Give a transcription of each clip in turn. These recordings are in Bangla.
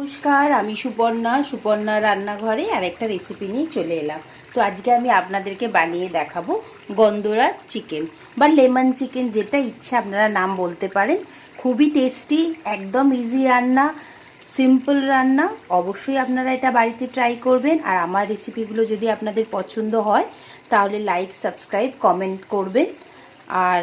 নমস্কার, আমি সুপর্ণা রান্নাঘরে আর একটা রেসিপি নিয়ে চলে এলাম। তো আজকে আমি আপনাদেরকে বানিয়ে দেখাবো গন্ধরাজ চিকেন বা লেমন চিকেন, যেটা ইচ্ছে আপনারা নাম বলতে পারেন। খুবই টেস্টি, একদম ইজি রান্না, সিম্পল রান্না। অবশ্যই আপনারা এটা বাড়িতে ট্রাই করবেন। আর আমার রেসিপিগুলো যদি আপনাদের পছন্দ হয় তাহলে লাইক, সাবস্ক্রাইব, কমেন্ট করবেন। আর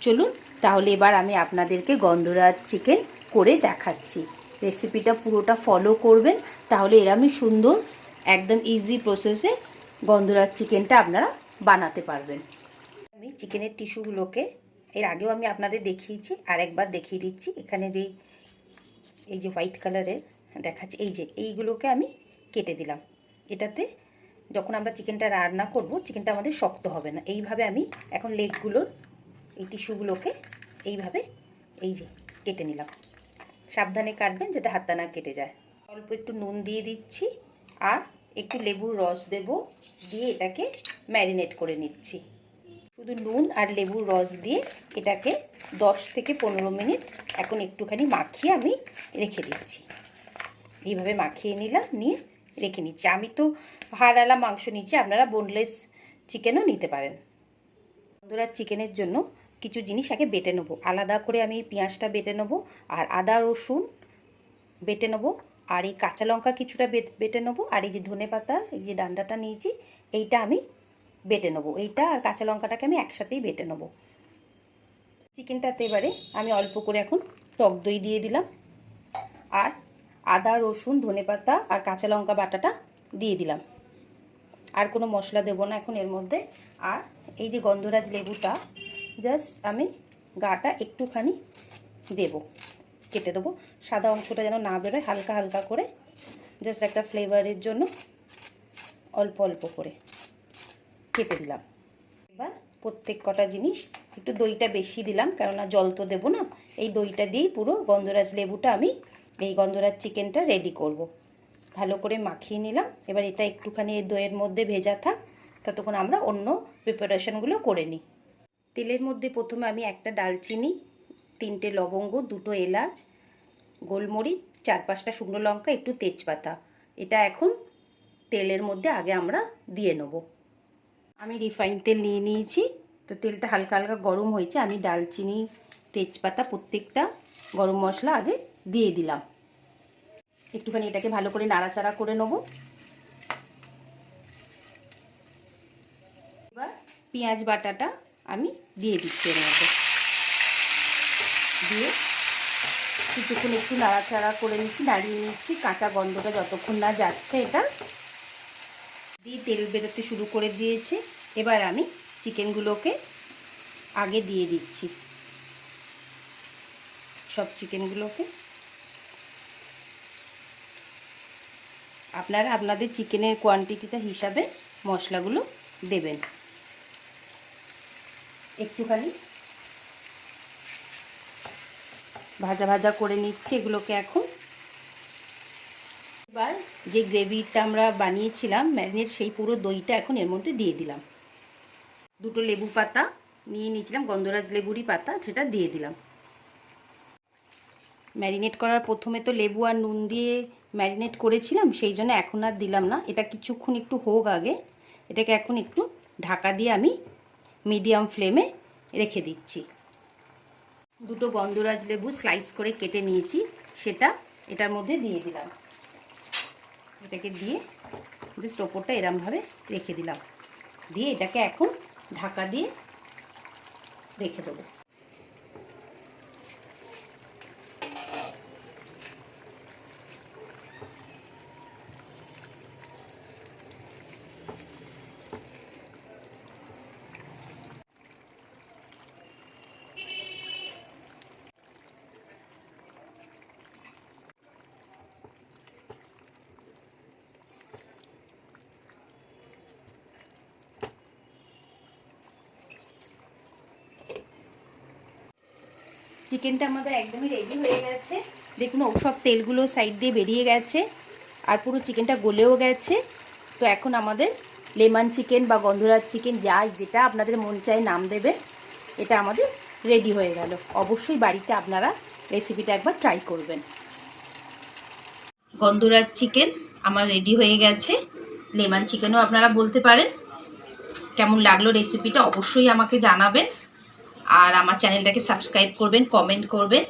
চলুন তাহলে এবার আমি আপনাদেরকে গন্ধরাজ চিকেন করে দেখাচ্ছি। রেসিপিটা পুরোটা ফলো করবেন, তাহলে এরকমই সুন্দর একদম ইজি প্রসেসে গন্ধরাজ চিকেনটা আপনারা বানাতে পারবেন। আমি চিকেনের টিস্যুগুলোকে এর আগেও আমি আপনাদের দেখিয়েছি, আর একবার দেখিয়ে দিচ্ছি। এখানে এই যে হোয়াইট কালারের দেখাচ্ছে, এইগুলোকে আমি কেটে দিলাম। এটাতে যখন আমরা চিকেনটা রান্না করব, চিকেনটা আমাদের শক্ত হবে না। এইভাবে আমি এখন লেগগুলোর এই টিস্যুগুলোকে এইভাবে কেটে নিলাম। সাবধানে কাটবেন যাতে হাতটা না কেটে যায়। অল্প একটু নুন দিয়ে দিচ্ছি আর একটু লেবুর রস দেব, দিয়ে এটাকে ম্যারিনেট করে নিচ্ছি। শুধু নুন আর লেবুর রস দিয়ে এটাকে 10 থেকে 15 মিনিট এখন একটুখানি মাখিয়ে আমি রেখে দিচ্ছি। এইভাবে মাখিয়ে নিলাম, নিয়ে রেখে নিচ্ছি। আমি তো হাড়ওয়ালা মাংস নিচ্ছি, আপনারা বোনলেস চিকেনও নিতে পারেন। গন্ধরাজ চিকেনের জন্য কিছু জিনিস আগে বেটে নেবো। আলাদা করে আমি পেঁয়াজটা বেটে নেবো, আর আদা রসুন বেটে নেবো, আর এই কাঁচা লঙ্কা কিছুটা বেটে নেবো, আর এই যে ধনেপাতার এই যে ডান্ডাটা নিয়েছি এইটা আমি বেটে নেবো। এইটা আর কাঁচা লঙ্কাটাকে আমি একসাথেই বেটে নেবো। চিকেনটাতে এবারে আমি অল্প করে এখন টক দই দিয়ে দিলাম, আর আদা রসুন ধনেপাতা আর কাঁচা লঙ্কা বাটাটা দিয়ে দিলাম। আর কোনো মশলা দেবো না এখন এর মধ্যে। আর এই যে গন্ধরাজ লেবুটা জাস্ট আমি গাটা একটুখানি দেবো, কেটে দেবো। সাদা অংশটা যেন না বেরোয়, হালকা হালকা করে, জাস্ট একটা ফ্লেভারের জন্য অল্প অল্প করে কেটে দিলাম। এবার প্রত্যেক কটা জিনিস একটু দইটা বেশি দিলাম, কেননা জল তো দেবো না। এই দইটা দিয়েই পুরো গন্ধরাজ লেবুটা আমি এই গন্ধরাজ চিকেনটা রেডি করব। ভালো করে মাখিয়ে নিলাম। এবার এটা একটুখানি এই দইয়ের মধ্যে ভেজা থাক, ততক্ষণ আমরা অন্য প্রিপারেশনগুলো করে নিই। তেলের মধ্যে প্রথমে আমি একটা ডালচিনি, 3টে লবঙ্গ, 2টো এলাচ, গোলমরিচ, 4-5টা শুকনো লঙ্কা, একটু তেজপাতা, এটা এখন তেলের মধ্যে আগে আমরা দিয়ে নেব। আমি রিফাইন তেল নিয়ে নিয়েছি। তো তেলটা হালকা হালকা গরম হয়েছে, আমি ডালচিনি, তেজপাতা, প্রত্যেকটা গরম মশলা আগে দিয়ে দিলাম। একটুখানি এটাকে ভালো করে নাড়াচাড়া করে নেব। এবার পেঁয়াজ বাটাটা আমি দিয়ে দিচ্ছি এর মধ্যে, দিয়ে কিছুক্ষণ একটু নাড়াচাড়া করে নিচ্ছি, নাড়িয়ে নিচ্ছি কাঁচা গন্ধটা যতক্ষণ না যাচ্ছে। এটা দিয়ে তেল বেরোতে শুরু করে দিয়েছে। এবার আমি চিকেনগুলোকে আগে দিয়ে দিচ্ছি, সব চিকেনগুলোকে। আপনারা আপনাদের চিকেনের কোয়ান্টিটিটা হিসাবে মশলাগুলো দেবেন। একটুখানি ভাজা ভাজা করে নিচ্ছি এগুলোকে এখন। এবার যে গ্রেভিটা আমরা বানিয়েছিলাম ম্যারিনেট, সেই পুরো দইটা এখন এর মধ্যে দিয়ে দিলাম। 2টো লেবু পাতা নিয়ে নিয়েছিলাম, গন্ধরাজ লেবুরই পাতা, সেটা দিয়ে দিলাম। ম্যারিনেট করার প্রথমে তো লেবু আর নুন দিয়ে ম্যারিনেট করেছিলাম, সেই জন্য এখন আর দিলাম না। এটা কিছুক্ষণ একটু হোক আগে। এটাকে এখন একটু ঢাকা দিয়ে আমি মিডিয়াম ফ্লেমে রেখে দিচ্ছি। 2টো গন্ধরাজ লেবু স্লাইস করে কেটে নিয়েছি, সেটা এটার মধ্যে দিয়ে দিলাম। এটাকে দিয়ে জাস্ট ওপরটা এরমভাবে রেখে দিলাম, দিয়ে এটাকে এখন ঢাকা দিয়ে রেখে দেবো। চিকেনটা আমাদের একদমই রেডি হয়ে গেছে। দেখুন সব তেলগুলো সাইড দিয়ে বেরিয়ে গেছে, আর পুরো চিকেনটা গলেও গেছে। তো এখন আমাদের লেমন চিকেন বা গন্ধরাজ চিকেন, যেটা আপনাদের মন চায় নাম দেবে, এটা আমাদের রেডি হয়ে গেল। অবশ্যই বাড়িতে আপনারা রেসিপিটা একবার ট্রাই করবেন। গন্ধরাজ চিকেন আমার রেডি হয়ে গেছে। লেমন চিকেনও আপনারা বলতে পারেন। কেমন লাগলো রেসিপিটা অবশ্যই আমাকে জানাবেন, আর আমার চ্যানেলটাকে সাবস্ক্রাইব করবেন, কমেন্ট করবেন।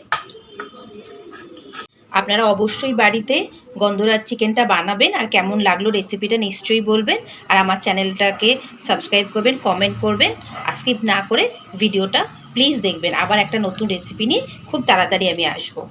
আপনারা অবশ্যই বাড়িতে গন্ধরাজ চিকেনটা বানাবেন, আর কেমন লাগলো রেসিপিটা নিশ্চয়ই বলবেন, আর আমার চ্যানেলটাকে সাবস্ক্রাইব করবেন, কমেন্ট করবেন। আর স্কিপ না করে ভিডিওটা প্লিজ দেখবেন। আবার একটা নতুন রেসিপি নিয়ে খুব তাড়াতাড়ি আমি আসবো।